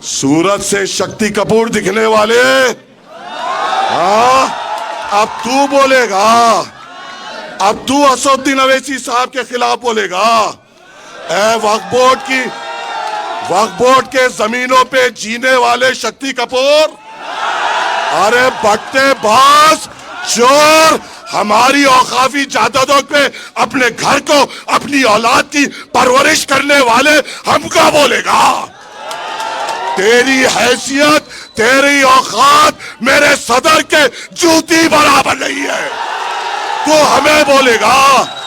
सूरत से शक्ति कपूर दिखने वाले, हाँ अब तू बोलेगा, अब तू असदुद्दीन अवैसी साहब के खिलाफ बोलेगा। वक्फ बोर्ड के जमीनों पे जीने वाले शक्ति कपूर, अरे बट्टे बाज चोर, हमारी औकाफी जायदादों पे अपने घर को, अपनी औलाद की परवरिश करने वाले हमको बोलेगा। तेरी हैसियत, तेरी औकात मेरे सदर के जूती बराबर नहीं है, तो हमें बोलेगा।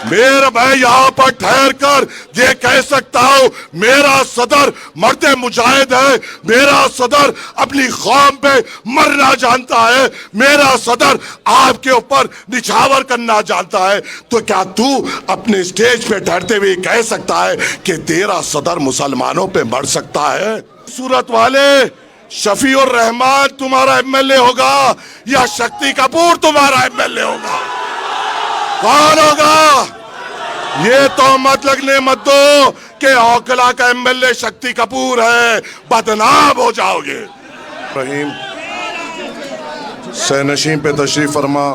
मैं यहां पर ठहर कर ये कह सकता हूं, मेरा सदर मर्द मुजाहिद है, मेरा सदर अपनी कौम पे मरना जानता है, मेरा सदर आपके ऊपर निछावर करना जानता है। तो क्या तू अपने स्टेज पे ठहरते हुए कह सकता है कि तेरा सदर मुसलमानों पे मर सकता है? सूरत वाले, शफीउर रहमान तुम्हारा एमएलए होगा या शक्ति कपूर तुम्हारा एमएलए होगा? कौन होगा? ये तो मत लगने मत दो कि औकला का एमएलए शक्ति कपूर है, बदनाम हो जाओगे। रहीम सैनशीं पे तशरीफ फरमा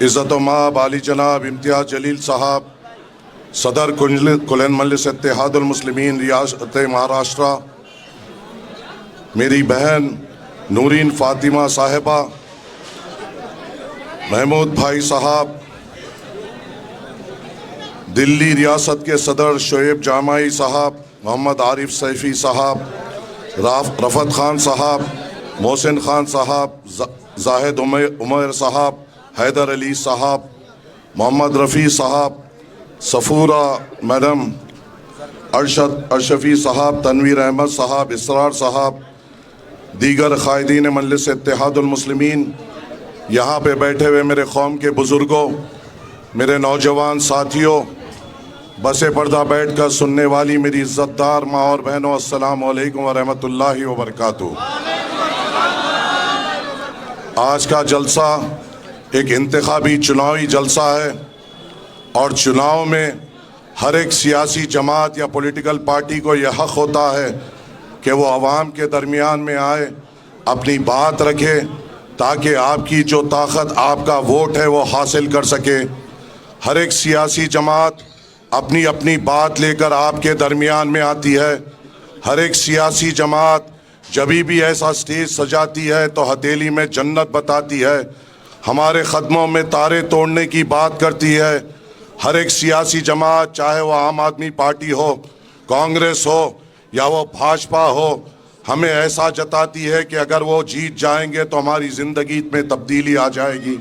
इज़्ज़त माब आली जनाब इम्तियाज जलील साहब, सदर कुल मजलिस इत्तेहादुल मुस्लिमीन रियासत महाराष्ट्र, मेरी बहन नूरीन फातिमा साहिबा, महमूद भाई साहब, दिल्ली रियासत के सदर शोएब जामाई साहब, मोहम्मद आरिफ सैफी साहब, रफत खान साहब, मोहसिन खान साहब, जाहिद उमर साहब, हैदर अली साहब, मोहम्मद रफ़ी साहब, सफूरा मैडम, अरशफ़ी साहब, तनवीर अहमद साहब, इसरार साहब, दीगर क़ायदीन मजलिस इत्तेहादुल मुस्लिमीन, यहाँ पे बैठे हुए मेरे कौम के बुज़ुर्गों, मेरे नौजवान साथियों, बसे पर्दा बैठ कर सुनने वाली मेरी इज़्ज़तदार माँ और बहनों, अस्सलामु अलैकुम व रहमतुल्लाहि व बरकातुहू। आज का जलसा एक इंतखाबी चुनावी जलसा है और चुनाव में हर एक सियासी जमात या पॉलिटिकल पार्टी को यह हक़ होता है कि वो आवाम के दरमियान में आए, अपनी बात रखे, ताकि आपकी जो ताकत, आपका वोट है वो हासिल कर सके। हर एक सियासी जमात अपनी अपनी बात लेकर आपके दरमियान में आती है। हर एक सियासी जमात जब भी ऐसा स्टेज सजाती है तो हथेली में जन्नत बताती है, हमारे क़दमों में तारे तोड़ने की बात करती है। हर एक सियासी जमात, चाहे वो आम आदमी पार्टी हो, कांग्रेस हो या वो भाजपा हो, हमें ऐसा जताती है कि अगर वो जीत जाएंगे तो हमारी ज़िंदगी में तब्दीली आ जाएगी।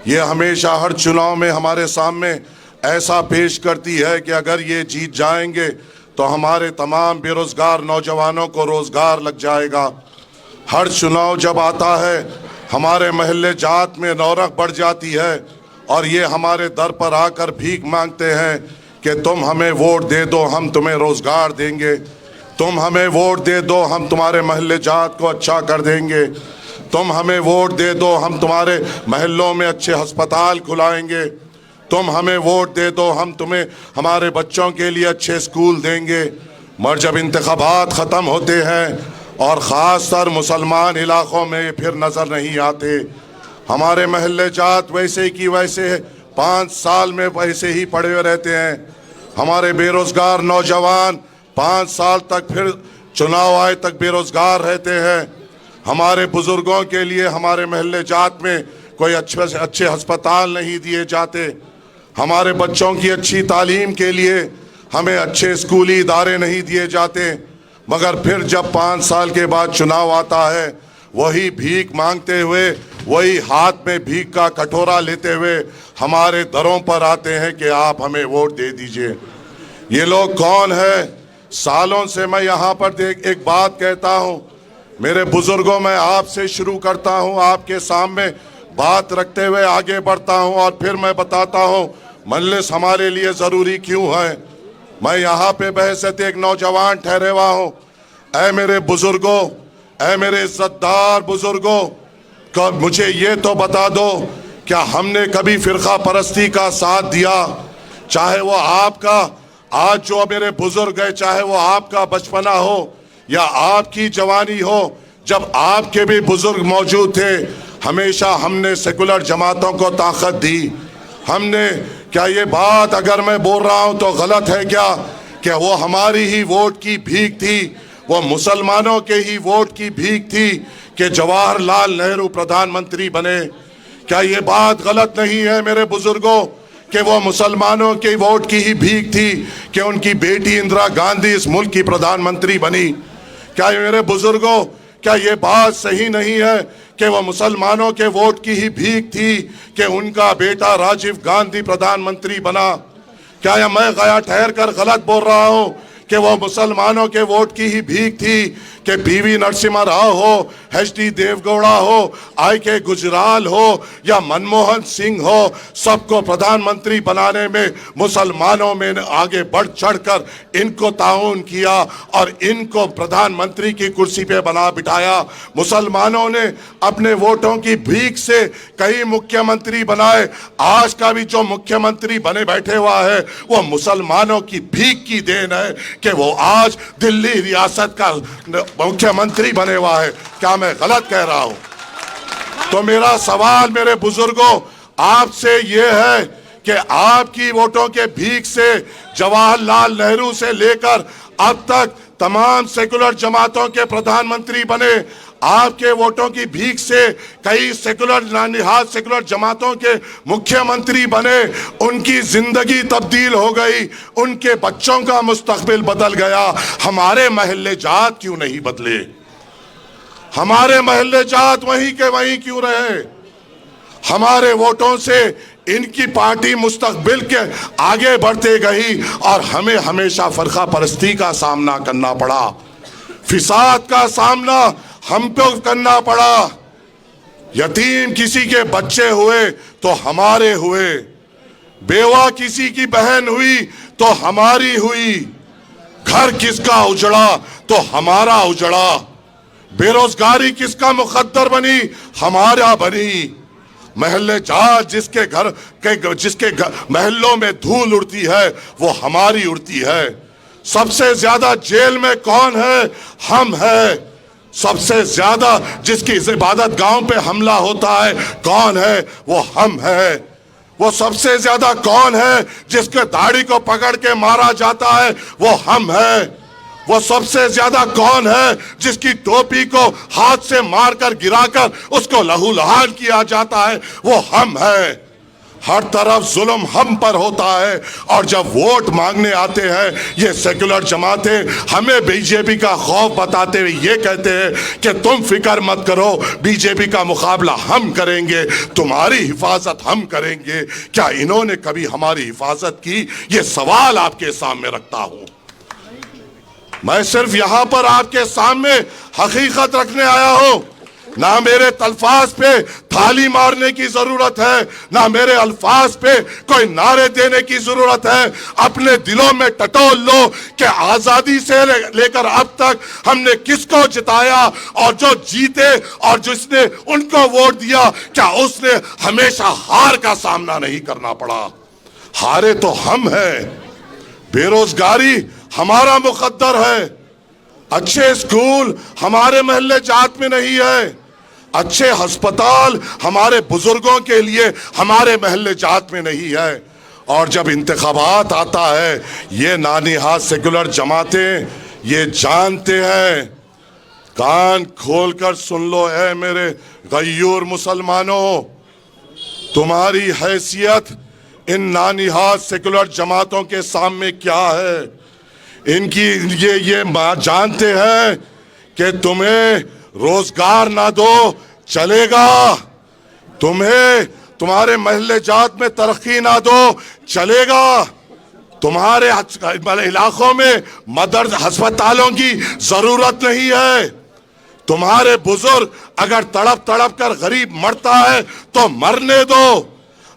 ये हमेशा हर चुनाव में हमारे सामने ऐसा पेश करती है कि अगर ये जीत जाएंगे तो हमारे तमाम बेरोज़गार नौजवानों को रोज़गार लग जाएगा। हर चुनाव जब आता है हमारे महल्ले जात में रौनक बढ़ जाती है और ये हमारे दर पर आकर भीख मांगते हैं कि तुम हमें वोट दे दो, हम तुम्हें रोज़गार देंगे, तुम हमें वोट दे दो, हम तुम्हारे महल्ले जात को अच्छा कर देंगे, तुम हमें वोट दे दो, हम तुम्हारे महल्लों में अच्छे अस्पताल खुलाएंगे, तुम हमें वोट दे दो, हम तुम्हें हमारे बच्चों के लिए अच्छे स्कूल देंगे। मगर जब इंतखाबात ख़त्म होते हैं और ख़ास तर मुसलमान इलाक़ों में फिर नज़र नहीं आते, हमारे महल्ले जात वैसे की वैसे 5 साल में वैसे ही पड़े हुए रहते हैं। हमारे बेरोज़गार नौजवान 5 साल तक फिर चुनाव आए तक बेरोज़गार रहते हैं। हमारे बुज़ुर्गों के लिए हमारे महल्ले जात में कोई अच्छे से अच्छे अस्पताल नहीं दिए जाते। हमारे बच्चों की अच्छी तालीम के लिए हमें अच्छे स्कूली इदारे नहीं दिए जाते। मगर फिर जब 5 साल के बाद चुनाव आता है, वही भीख मांगते हुए, वही हाथ में भीख का कटोरा लेते हुए हमारे दरों पर आते हैं कि आप हमें वोट दे दीजिए। ये लोग कौन है? सालों से मैं यहाँ पर एक बात कहता हूँ, मेरे बुजुर्गों, मैं आपसे शुरू करता हूँ, आपके सामने बात रखते हुए आगे बढ़ता हूँ और फिर मैं बताता हूँ मजलिस हमारे लिए ज़रूरी क्यों है। मैं यहाँ पे बहसत एक नौजवान ठहरे हुआ हूँ। ऐ मेरे बुजुर्गों, ऐ मेरे इज़्ज़तदार बुजुर्गों, कब मुझे ये तो बता दो, क्या हमने कभी फ़िरका परस्ती का साथ दिया? चाहे वो आपका आज जो मेरे बुजुर्ग है, चाहे वो आपका बचपना हो या आपकी जवानी हो, जब आपके भी बुजुर्ग मौजूद थे, हमेशा हमने सेकुलर जमातों को ताकत दी। हमने, क्या ये बात अगर मैं बोल रहा हूं तो गलत है क्या वो हमारी ही वोट की भीख थी, वो मुसलमानों के ही वोट की भीख थी कि जवाहरलाल नेहरू प्रधानमंत्री बने? क्या ये बात गलत नहीं है मेरे बुजुर्गों कि वो मुसलमानों के वोट की ही भीख थी कि उनकी बेटी इंदिरा गांधी इस मुल्क की प्रधानमंत्री बनी? क्या ये मेरे बुजुर्गों, क्या ये बात सही नहीं है कि वो मुसलमानों के वोट की ही भीख थी कि उनका बेटा राजीव गांधी प्रधानमंत्री बना? क्या या मैं गया ठहर कर गलत बोल रहा हूं कि वो मुसलमानों के वोट की ही भीख थी कि पीवी नरसिम्हा राव हो, एच.डी. देवगौड़ा हो, आई.के. गुजराल हो या मनमोहन सिंह हो, सबको प्रधानमंत्री बनाने में मुसलमानों में आगे बढ़ चढ़कर इनको ताउन किया और इनको प्रधानमंत्री की कुर्सी पे बना बिठाया। मुसलमानों ने अपने वोटों की भीख से कई मुख्यमंत्री बनाए। आज का भी जो मुख्यमंत्री बने बैठे हुआ है वो मुसलमानों की भीख की देन है कि वो आज दिल्ली रियासत का मुख्यमंत्री बने हुआ है। क्या मैं गलत कह रहा हूं? तो मेरा सवाल मेरे बुजुर्गों आपसे यह है कि आपकी वोटों के भीख से जवाहरलाल नेहरू से लेकर अब तक तमाम सेकुलर जमातों के प्रधानमंत्री बने। आपके वोटों की भीख से कई सेकुलर नानिहाद सेकुलर जमातों के मुख्यमंत्री बने। उनकी जिंदगी तब्दील हो गई, उनके बच्चों का मुस्तकबिल बदल गया। हमारे महल्ले जात क्यों नहीं बदले? हमारे महल्ले जात वहीं के वहीं क्यों रहे? हमारे वोटों से इनकी पार्टी मुस्तकबिल के आगे बढ़ते गई और हमें हमेशा फरका परस्ती का सामना करना पड़ा, फिसाद का सामना हमको करना पड़ा। यतीम किसी के बच्चे हुए तो हमारे हुए, बेवा किसी की बहन हुई तो हमारी हुई, घर किसका उजड़ा तो हमारा उजड़ा, बेरोजगारी किसका मुकद्दर बनी? हमारा बनी। महल्ले जात जिसके महल्लों में धूल उड़ती है वो हमारी उड़ती है। सबसे ज्यादा जेल में कौन है? हम है। सबसे ज्यादा जिसकी इबादत गांव पे हमला होता है कौन है? वो हम है। वो सबसे ज्यादा कौन है जिसके दाढ़ी को पकड़ के मारा जाता है? वो हम है। वो सबसे ज्यादा कौन है जिसकी टोपी को हाथ से मारकर गिराकर उसको लहूलुहान किया जाता है? वो हम है। हर तरफ जुल्म हम पर होता है और जब वोट मांगने आते हैं ये सेकुलर जमातें हमें बीजेपी का खौफ बताते हुए ये कहते हैं कि तुम फिक्र मत करो, बीजेपी का मुकाबला हम करेंगे, तुम्हारी हिफाजत हम करेंगे। क्या इन्होंने कभी हमारी हिफाजत की? ये सवाल आपके सामने रखता हूं। मैं सिर्फ यहां पर आपके सामने हकीकत रखने आया हूं। ना मेरे तल्फाज पे थाली मारने की जरूरत है, ना मेरे अल्फाज पे कोई नारे देने की जरूरत है। अपने दिलों में टटोल लो कि आजादी से लेकर अब तक हमने किसको जिताया और जो जीते और जिसने उनको वोट दिया क्या उसने हमेशा हार का सामना नहीं करना पड़ा? हारे तो हम हैं। बेरोजगारी हमारा मुकद्दर है। अच्छे स्कूल हमारे महल्ले जात में नहीं है। अच्छे अस्पताल हमारे बुजुर्गों के लिए हमारे महल्ले जात में नहीं है। और जब इंतखाबात आता है ये नानिहाद सेकुलर जमातें ये जानते हैं। कान खोलकर सुन लो है मेरे गयूर मुसलमानों, तुम्हारी हैसियत इन नानिहाद सेकुलर जमातों के सामने क्या है? इनकी ये जानते हैं कि तुम्हें रोजगार ना दो चलेगा, तुम्हें तुम्हारे महल्ले जात में तरक्की ना दो चलेगा, तुम्हारे इलाकों में मदर अस्पतालों की जरूरत नहीं है, तुम्हारे बुजुर्ग अगर तड़प तड़प कर गरीब मरता है तो मरने दो,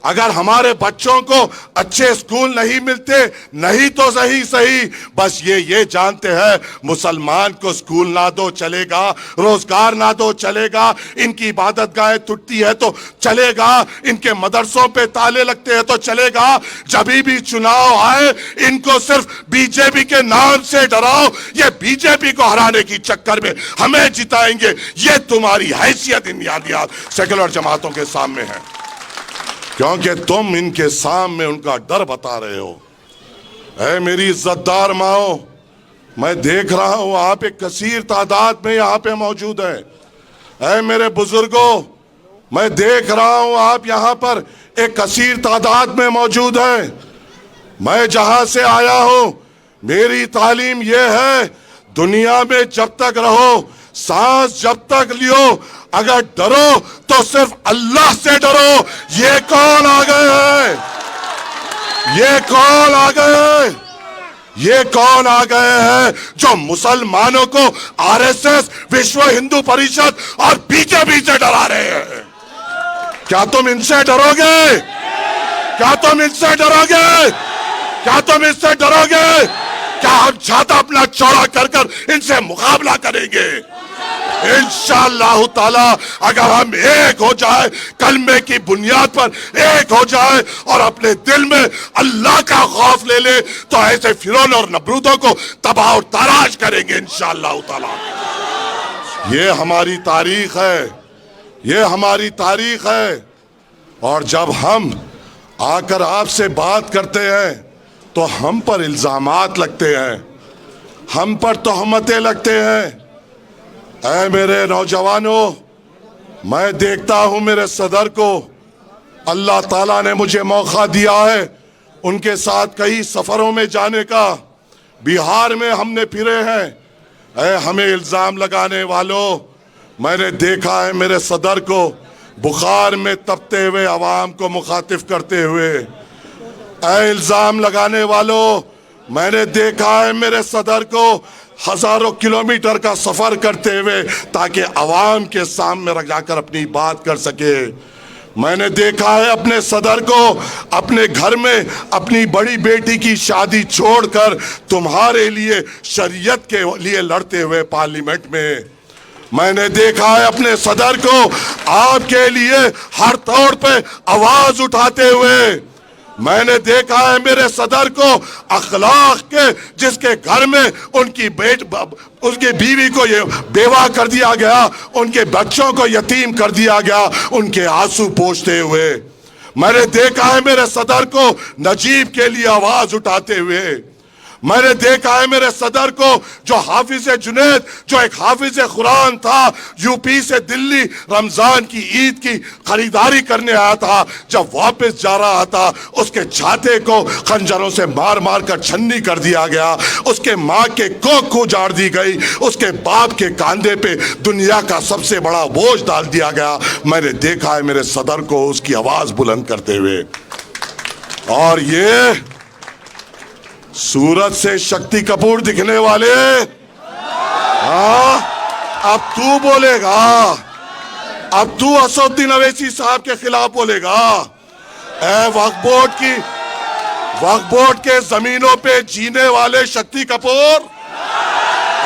अगर हमारे बच्चों को अच्छे स्कूल नहीं मिलते, नहीं तो सही बस ये जानते हैं मुसलमान को स्कूल ना दो चलेगा, रोजगार ना दो चलेगा, इनकी इबादत गाहें टूटती है तो चलेगा, इनके मदरसों पे ताले लगते हैं तो चलेगा। जब भी चुनाव आए इनको सिर्फ बीजेपी के नाम से डराओ, ये बीजेपी को हराने की चक्कर में हमें जिताएंगे, ये तुम्हारी हैसियत इन सेकुलर जमातों के सामने है, क्योंकि तुम इनके सामने उनका डर बता रहे हो। ऐ मेरी इज्जतदार माओ, मैं देख रहा हूं आप एक कसीर तादाद में यहां पे मौजूद है। ऐ मेरे बुजुर्गों, मैं देख रहा हूं आप यहां पर एक कसीर तादाद में मौजूद है। मैं जहां से आया हूं, मेरी तालीम यह है, दुनिया में जब तक रहो, सांस जब तक लियो, अगर डरो तो सिर्फ अल्लाह से डरो। ये कौन आ गए हैं? ये कौन आ गए हैं? ये कौन आ गए हैं जो मुसलमानों को आरएसएस, विश्व हिंदू परिषद और बीजेपी से डरा रहे हैं? क्या तुम इनसे डरोगे? क्या तुम इनसे डरोगे? क्या तुम इससे डरोगे? क्या हम छाता अपना चौड़ा कर इनसे मुकाबला करेंगे? इंशाअल्लाह ताला अगर हम एक हो जाए, कलमे की बुनियाद पर एक हो जाए और अपने दिल में अल्लाह का खौफ ले ले, तो ऐसे फिरौन और नमरूदों को तबाह और तराश करेंगे इंशाअल्लाह ताला। ये हमारी तारीख है, ये हमारी तारीख है। और जब हम आकर आपसे बात करते हैं तो हम पर इल्जामात लगते हैं, हम पर तोहमतें लगते हैं। ऐ मेरे नौजवानों, मैं देखता हूं मेरे सदर को अल्लाह ताला ने मुझे मौका दिया है उनके साथ कई सफरों में जाने का। बिहार में हमने फिरे हैं। ऐ हमें इल्जाम लगाने वालों, मैंने देखा है मेरे सदर को बुखार में तपते हुए अवाम को मुखातिब करते हुए। ऐ इल्जाम लगाने वालों, मैंने देखा है मेरे सदर को हजारों किलोमीटर का सफर करते हुए ताकि अवाम के सामने जाकर अपनी बात कर सके। मैंने देखा है अपने सदर को अपने घर में अपनी बड़ी बेटी की शादी छोड़कर तुम्हारे लिए, शरीयत के लिए लड़ते हुए पार्लियामेंट में। मैंने देखा है अपने सदर को आपके लिए हर तौर पे आवाज उठाते हुए। मैंने देखा है मेरे सदर को अखलाक के, जिसके घर में उनकी उसकी बीवी को ये बेवा कर दिया गया, उनके बच्चों को यतीम कर दिया गया, उनके आंसू पोंछते हुए। मैंने देखा है मेरे सदर को नजीब के लिए आवाज उठाते हुए। मैंने देखा है मेरे सदर को जो हाफिज जुनैद, जो एक हाफिज कुरान था, यूपी से दिल्ली रमजान की ईद की खरीदारी करने आया था, जब वापस जा रहा था उसके छाते को खंजरों से मार मार कर छन्नी कर दिया गया, उसके माँ के कोख को उजाड़ दी गई, उसके बाप के कांधे पे दुनिया का सबसे बड़ा बोझ डाल दिया गया। मैंने देखा है मेरे सदर को उसकी आवाज बुलंद करते हुए। और ये सूरत से शक्ति कपूर दिखने वाले, हाँ अब तू बोलेगा, अब तू असदुद्दीन अवैसी साहब के खिलाफ बोलेगा। वक्फ बोर्ड के जमीनों पे जीने वाले शक्ति कपूर,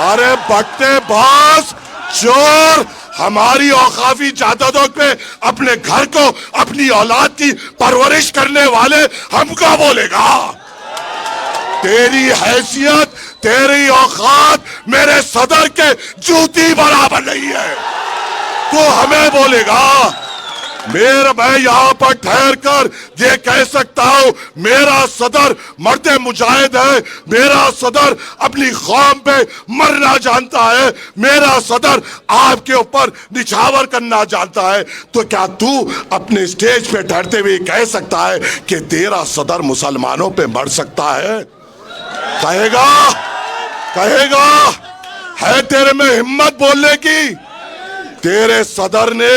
अरे बट्टे बाज चोर, हमारी औकाफी जायदादों पे अपने घर को, अपनी औलाद की परवरिश करने वाले हमको बोलेगा। तेरी हैसियत, तेरी औकात मेरे सदर के जूती बराबर नहीं है, तू हमें बोलेगा। मैं यहां पर ठहर कर ये कह सकता हूं, मेरा सदर मर्द मुजाहिद है, मेरा सदर अपनी कौम पे मरना जानता है, मेरा सदर आपके ऊपर निछावर करना जानता है। तो क्या तू अपने स्टेज पे ठहरते हुए कह सकता है कि तेरा सदर मुसलमानों पे मर सकता है? कहेगा? कहेगा? है तेरे में हिम्मत बोलने की? तेरे सदर ने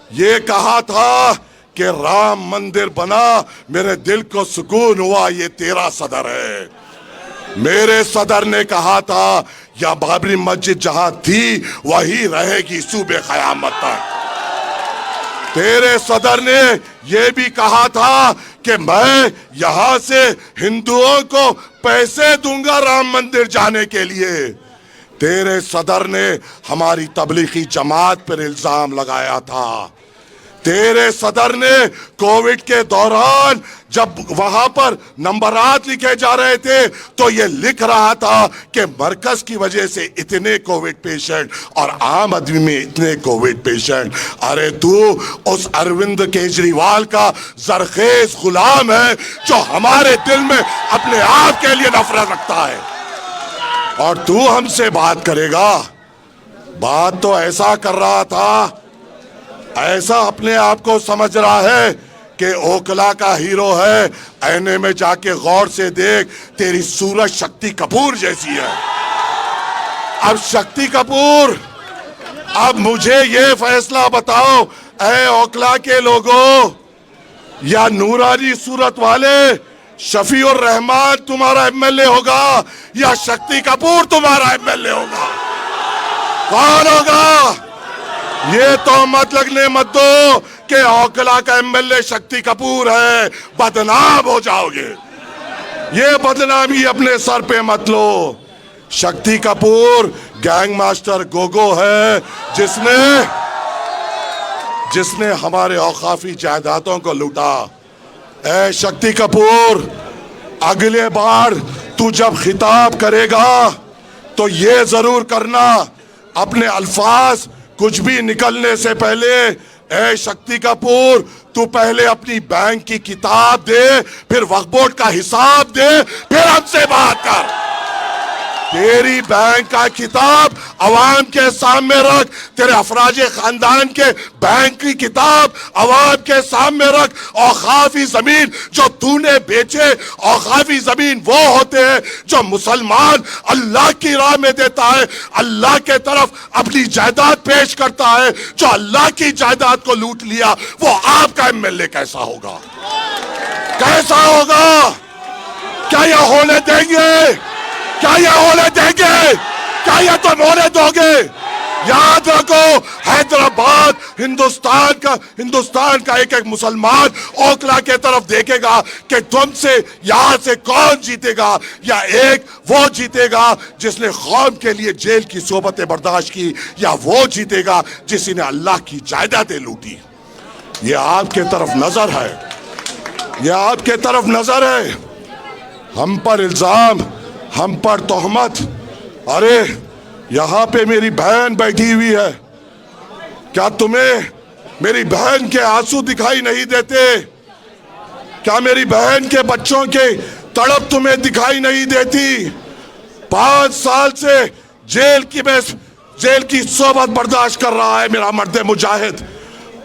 ये कहा था कि राम मंदिर बना, मेरे दिल को सुकून हुआ, ये तेरा सदर है। मेरे सदर ने कहा था या बाबरी मस्जिद जहां थी वही रहेगी सूबे क़यामत तक। तेरे सदर ने ये भी कहा था कि मैं यहां से हिंदुओं को पैसे दूंगा राम मंदिर जाने के लिए। तेरे सदर ने हमारी तबलीगी जमात पर इल्जाम लगाया था। तेरे सदर ने कोविड के दौरान जब वहां पर नंबरात लिखे जा रहे थे तो ये लिख रहा था कि मरकज की वजह से इतने कोविड पेशेंट और आम आदमी में इतने कोविड पेशेंट। अरे तू उस अरविंद केजरीवाल का जरखेज गुलाम है जो हमारे दिल में अपने आप के लिए नफरत रखता है, और तू हमसे बात करेगा। बात तो ऐसा कर रहा था, ऐसा अपने आप को समझ रहा है कि ओखला का हीरो है। आईने में जाके गौर से देख, तेरी सूरत शक्ति कपूर जैसी है। अब शक्ति कपूर, अब मुझे ये फैसला बताओ, ऐ ओखला के लोगों, या नूरानी सूरत वाले शफीउर रहमान तुम्हारा एमएलए होगा या शक्ति कपूर तुम्हारा एमएलए होगा? कौन होगा? ये तो मत लगने मत दो कि ओखला का एमएलए शक्ति कपूर है, बदनाम हो जाओगे। ये बदनामी अपने सर पे मत लो। शक्ति कपूर गैंग मास्टर गोगो है जिसने हमारे औकाफी जायदादों को लूटा। ऐ शक्ति कपूर, अगले बार तू जब खिताब करेगा तो ये जरूर करना, अपने अल्फाज कुछ भी निकलने से पहले, ऐ शक्ति कपूर, तू पहले अपनी बैंक की किताब दे, फिर वक्फ बोर्ड का हिसाब दे, फिर हमसे बात कर। तेरी बैंक का किताब अवाम के सामने रख, तेरे अफराज खानदान के बैंक की किताब अवाम के सामने रख। औकाफी जमीन जो तूने बेचे, औकाफी जमीन वो होते हैं जो मुसलमान अल्लाह की राह में देता है, अल्लाह के तरफ अपनी जायदाद पेश करता है। जो अल्लाह की जायदाद को लूट लिया वो आपका एमएलए कैसा होगा? कैसा होगा? क्या यह होने देंगे? क्या यह होने देंगे? क्या यह तुम होने दोगे? याद रखो, हैदराबाद हिंदुस्तान का एक एक मुसलमान ओखला के तरफ देखेगा कि तुमसे यहां से कौन जीतेगा, या एक वो जीतेगा जिसने कौम के लिए जेल की सोबतें बर्दाश्त की, या वो जीतेगा जिसने अल्लाह की जायदादें लूटी। ये आपके तरफ नजर है, ये आपके तरफ नजर है। हम पर इल्जाम, हम पर तोहमत। अरे यहां पे मेरी बहन बैठी हुई है, क्या तुम्हें मेरी बहन के आंसू दिखाई नहीं देते? क्या मेरी बहन के बच्चों के तड़प तुम्हें दिखाई नहीं देती? 5 साल से जेल की सोबत बर्दाश्त कर रहा है मेरा मर्द मुजाहिद।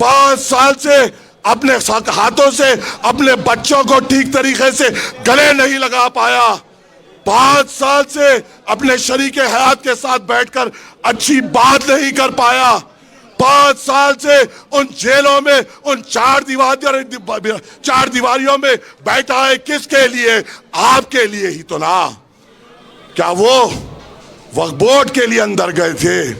5 साल से अपने हाथों से अपने बच्चों को ठीक तरीके से गले नहीं लगा पाया। 5 साल से अपने शरीके हयात के साथ बैठकर अच्छी बात नहीं कर पाया। 5 साल से उन जेलों में, उन चार दीवारियों में बैठा है। किसके लिए? आपके लिए ही तो ना। क्या वो वक्फ बोर्ड के लिए अंदर गए थे?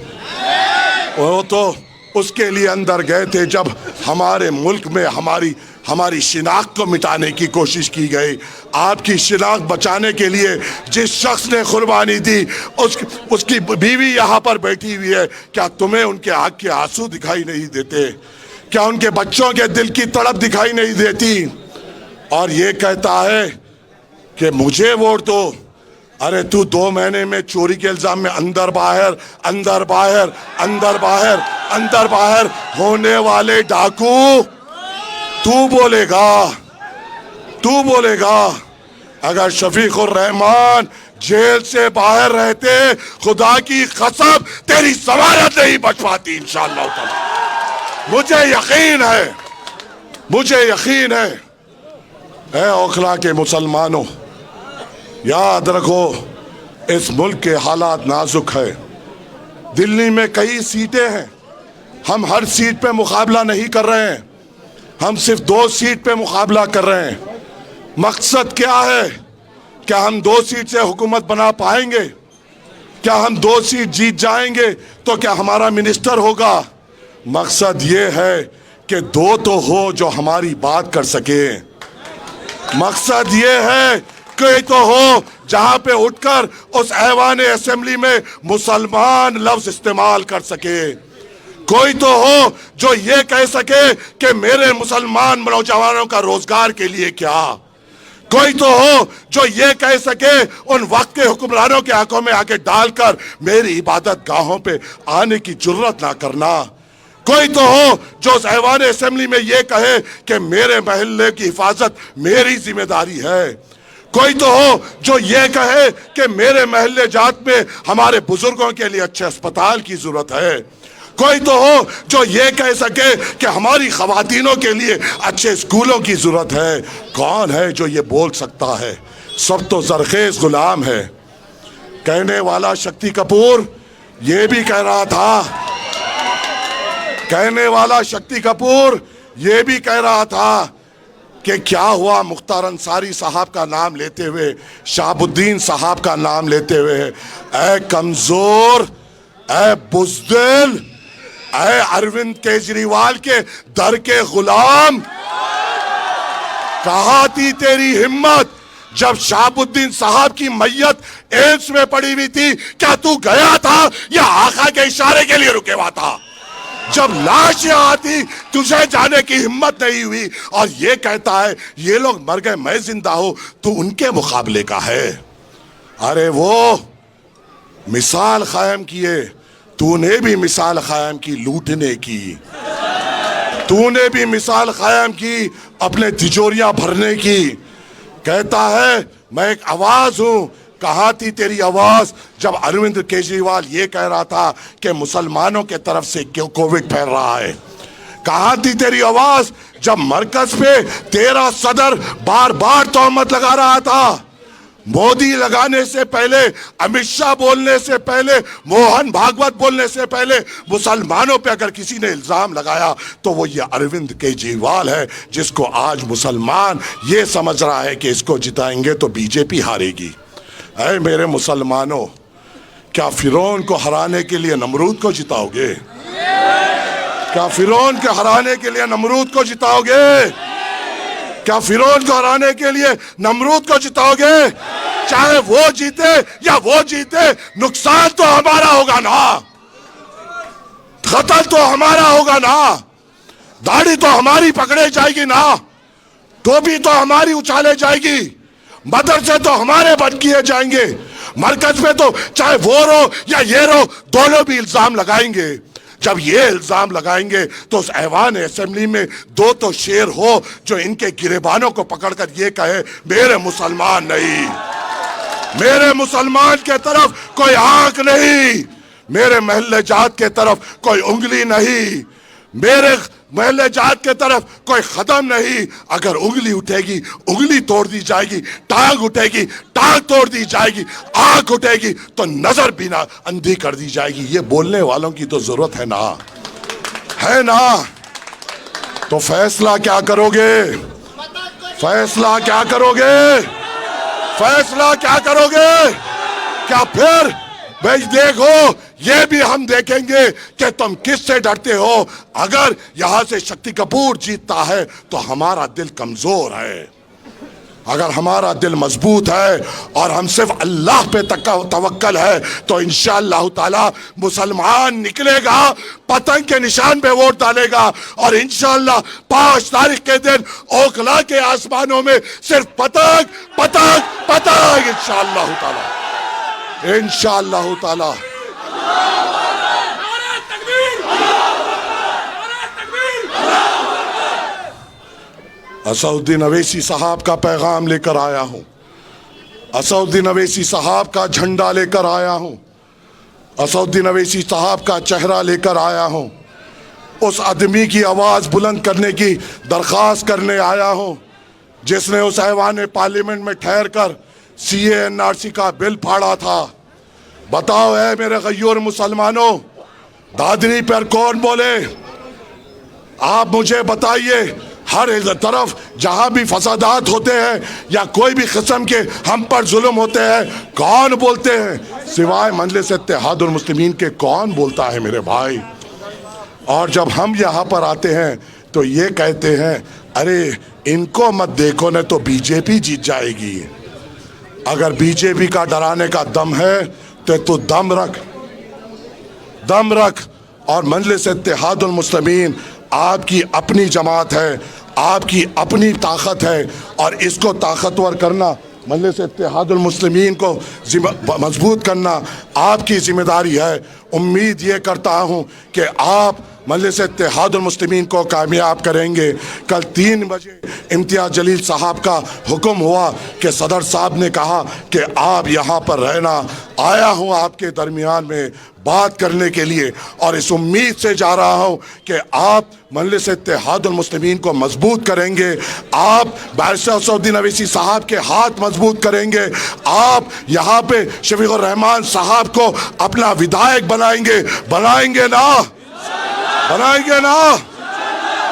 वो तो उसके लिए अंदर गए थे जब हमारे मुल्क में हमारी शिनाख्त को मिटाने की कोशिश की गई। आपकी शिनाख्त बचाने के लिए जिस शख्स ने कुर्बानी दी उसकी बीवी यहाँ पर बैठी हुई है। क्या तुम्हें उनके आँख के आंसू दिखाई नहीं देते? क्या उनके बच्चों के दिल की तड़प दिखाई नहीं देती? और ये कहता है कि मुझे वोट दो। अरे तू 2 महीने में चोरी के इल्जाम में अंदर बाहर अंदर बाहर अंदर बाहर अंदर बाहर होने वाले डाकू, तू बोलेगा अगर शफीकुर रहमान जेल से बाहर रहते, खुदा की कसम तेरी जमानत नहीं बच पाती इंशाअल्लाह ताला। मुझे यकीन है। ऐ ओखला के मुसलमानों, याद रखो इस मुल्क के हालात नाजुक है। दिल्ली में कई सीटें हैं, हम हर सीट पे मुकाबला नहीं कर रहे हैं, हम सिर्फ 2 सीट पे मुकाबला कर रहे हैं। मकसद क्या है? क्या हम 2 सीट से हुकूमत बना पाएंगे? क्या हम 2 सीट जीत जाएंगे तो क्या हमारा मिनिस्टर होगा? मकसद ये है कि दो तो हो जो हमारी बात कर सके। मकसद ये है कोई तो हो जहां पे उठकर उस ऐवान असेंबली में मुसलमान लफ्ज इस्तेमाल कर सके। कोई तो हो जो ये कह सके कि मेरे मुसलमान नौजवानों का रोजगार के लिए क्या। कोई तो हो जो ये कह सके उन वक्त के हुक्मरानों के आंखों में आके डालकर मेरी इबादत गाहों पे आने की जुर्रत ना करना। कोई तो हो जो उस ऐवान असेंबली में ये कहे कि मेरे महल्ले की हिफाजत मेरी जिम्मेदारी है। कोई तो हो जो ये कहे कि मेरे महल्ले जात में हमारे बुजुर्गों के लिए अच्छे अस्पताल की जरूरत है। कोई तो हो जो ये कह सके कि हमारी खवातीनों के लिए अच्छे स्कूलों की जरूरत है। कौन है जो ये बोल सकता है? सब तो जरखेज गुलाम है। कहने वाला शक्ति कपूर ये भी कह रहा था, कहने वाला शक्ति कपूर ये भी कह रहा था कि क्या हुआ मुख्तार अंसारी साहब का नाम लेते हुए, शहाबुद्दीन साहब का नाम लेते हुए, ऐ कमजोर, ऐ बुज़दिल, ऐ अरविंद केजरीवाल के दर के गुलाम, कहाँ थी तेरी हिम्मत जब शहाबुद्दीन साहब की मैयत एम्स में पड़ी हुई थी? क्या तू गया था या आका के इशारे के लिए रुके हुआ था? जब लाश यहाँ आती तुझे जाने की हिम्मत नहीं हुई और ये कहता है ये लोग मर गए मैं जिंदा हूं, तू उनके मुकाबले का है। अरे वो मिसाल कायम किए, तूने भी मिसाल कायम की लूटने की, तूने भी मिसाल कायम की अपने तिजोरियां भरने की। कहता है मैं एक आवाज हूं। कहाँ थी तेरी आवाज जब अरविंद केजरीवाल ये कह रहा था कि मुसलमानों के तरफ से क्यों कोविड फैल रहा है? कहाँ थी तेरी आवाज जब मरकज पे तेरा सदर बार बार तोहमत लगा रहा था? मोदी लगाने से पहले, अमित शाह बोलने से पहले, मोहन भागवत बोलने से पहले मुसलमानों पे अगर किसी ने इल्जाम लगाया तो वो ये अरविंद केजरीवाल है, जिसको आज मुसलमान ये समझ रहा है कि इसको जिताएंगे तो बीजेपी हारेगी। ऐ मेरे मुसलमानों, क्या फिरौन को हराने के लिए नमरूद को जिताओगे? क्या फिरौन को हराने के लिए नमरूद को जिताओगे? क्या फिरौन को हराने के लिए नमरूद को जिताओगे? चाहे वो जीते या वो जीते, नुकसान तो हमारा होगा ना, कत्ल तो हमारा होगा ना, दाढ़ी तो हमारी पकड़े जाएगी ना, टोपी तो हमारी उछाले जाएगी, मदरसे तो हमारे बंद किए जाएंगे, मरकज में तो चाहे वो रो या ये रो दोनों भी इल्जाम लगाएंगे। जब ये इल्जाम लगाएंगे तो उस ऐवान असेंबली में दो तो शेर हो जो इनके गिरेबानों को पकड़कर ये कहे मेरे मुसलमान नहीं, मेरे मुसलमान के तरफ कोई आंख नहीं, मेरे महल्ले जात के तरफ कोई उंगली नहीं, मेरे महल्ले जात के तरफ कोई कदम नहीं। अगर उंगली उठेगी उंगली तोड़ दी जाएगी, टांग उठेगी टांग तोड़ दी जाएगी, आंख उठेगी तो नजर भी ना अंधी कर दी जाएगी। ये बोलने वालों की तो जरूरत है ना, है ना? तो फैसला क्या करोगे? फैसला क्या करोगे? फैसला क्या करोगे? क्या फिर भाई देखो ये भी हम देखेंगे कि तुम किससे डरते हो। अगर यहां से शक्ति कपूर जीतता है तो हमारा दिल कमजोर है, अगर हमारा दिल मजबूत है और हम सिर्फ अल्लाह पे तवक्कल है तो इंशाअल्लाह ताला मुसलमान निकलेगा, पतंग के निशान पे वोट डालेगा और इंशाअल्लाह 5 तारीख के दिन ओखला के आसमानों में सिर्फ पतंग पतंग पतंग इंशाअल्लाह ताला, इंशाअल्लाह ताला। असदुद्दीन अवैसी साहब का पैगाम लेकर आया हूं, असदुद्दीन अवैसी साहब का झंडा लेकर आया हूं, असदुद्दीन अवैसी साहब का चेहरा लेकर आया हूं, उस आदमी की आवाज बुलंद करने की दरख्वास्त करने आया हूं जिसने उस ऐवान पार्लियामेंट में ठहर कर CA NRC का बिल फाड़ा था। बताओ है मेरे गयूर मुसलमानों, दादरी पर कौन बोले? आप मुझे बताइए, हर तरफ जहां भी फसादात होते हैं या कोई भी किस्म के हम पर जुल्म होते हैं, कौन बोलते हैं? सिवाय मजलिस इत्तेहादुल मुस्लिमीन के कौन बोलता है मेरे भाई? और जब हम यहाँ पर आते हैं तो ये कहते हैं अरे इनको मत देखो न तो बीजेपी जीत जाएगी। अगर बीजेपी का डराने का दम है तो तू दम रख। और मजलिस इत्तेहादुल मुस्लिमीन आपकी अपनी जमात है, आपकी अपनी ताकत है, और इसको ताकतवर करना, मजलिस इत्तेहादुल मुस्लिमीन को मजबूत करना आपकी जिम्मेदारी है। उम्मीद ये करता हूँ कि आप मजलिस इत्तेहादुल मुस्लिमीन को कामयाब करेंगे। कल 3 बजे इम्तियाज़ जलील साहब का हुक्म हुआ कि सदर साहब ने कहा कि आप यहाँ पर रहना, आया हूँ आपके दरमियान में बात करने के लिए, और इस उम्मीद से जा रहा हूँ कि आप मजलिस इत्तेहादुल मुस्लिमीन को मजबूत करेंगे, आप बैरिस्टर असदुद्दीन अवैसी साहब के हाथ मजबूत करेंगे, आप यहाँ पे शफीकुर रहमान साहब को अपना विधायक बनाएंगे ना।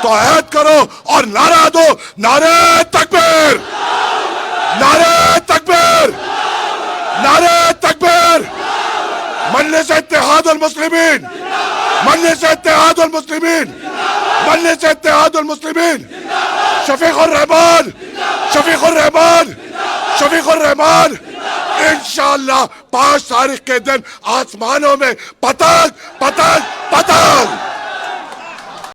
तो ऐद करो और नारा दो, नारे तकबीर, नारे तकबीर, नारे तकबीर। मजलिस इत्तेहादुल मुस्लिमीन, मजलिस इत्तेहादुल मुस्लिमीन, मजलिस इत्तेहादुल मुस्लिमीन। शफीकुर रहमान, शफीकुर रहमान, शफीकुर रहमान। इंशाअल्लाह 5 तारीख के दिन आसमानों में पतंग